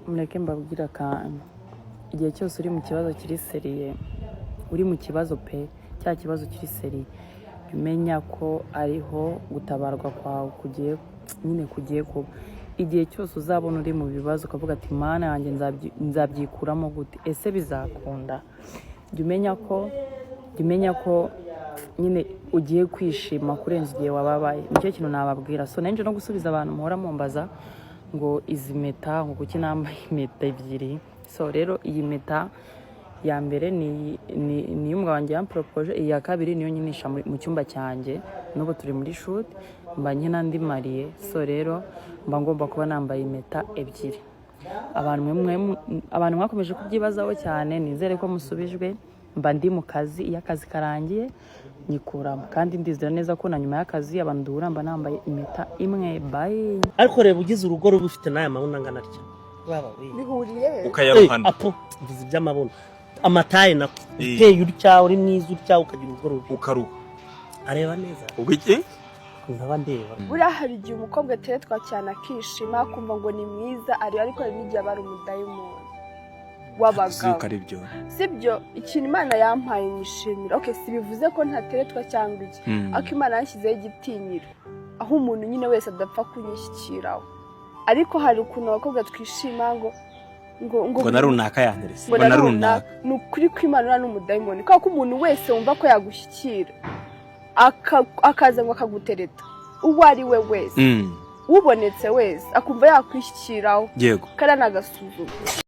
mureke mbabwira akantu igihe cyose uri mu kibazo kiri seriye uri mu kibazo pe cya kibazo kiri seriye umenya ko ariho gutabarwa kwawe kugiye kuba igihe cyose uzabona uri mu bibazo ukavuga ati mana yanjye nzabyikuramo gute ese bizakunda jya umenya ko nyine ugiye kwishima kurenza igihe wababaye nicyo kintu nababwira so nanjye no gusubiza abantu muhora mumbaza ngo izi meta ngo kuki nambaye impeta ebyiri so rero iyi meta ya mbere ni y'umugabo wanjye yamporopoje iya kabiri niyo nyinisha mu cyumba cyanjye n'ubu turi muri shoot mba nkina ndi mariye so rero mba ngomba kuba nambaye impeta ebyiri abantu mwakomeje kubyibazaho cyane nizere ko musubijwe mba ndi mu kazi iyo akazi karangiye nyikuramo kandi ndizera neza ko na nyuma y'akazi abantu duhura mba nambaye impeta imwe bye ariko reba ugize urugo ruba ufite n'aya mabuno angana atya bihuriye ukayaruhana apo mvuze iby'amabuno amataye nako uteye utya uri mwiza utya ukagira urugo rubi ukaruha areba neza ubiki nkaba ndeba buriya hari igihe umukobwa ateretwa cyane akishima akumva ngo ni mwiza ariko hari n'igihe aba ari umudayimoni w'abagabo sibyo ikintu Imana yampaye nishimira si bivuze ko ntateretwa cyangwa iki ariko Imana yashyizeho igitinyiro aho umuntu nyine wese adapfa kunyishyikiraho ariko hari ukuntu abakobwa twishima ngo na runaka yanterese ngo na runaka ni ukuri ko Imana uri n'umudayimoni kubera ko umuntu wese wumva ko yagushyikira akaza ngo akagutereta uwo ari we wese ubonetse wese akumva yakwishyikiraho yego kariya ni agasuzuguro.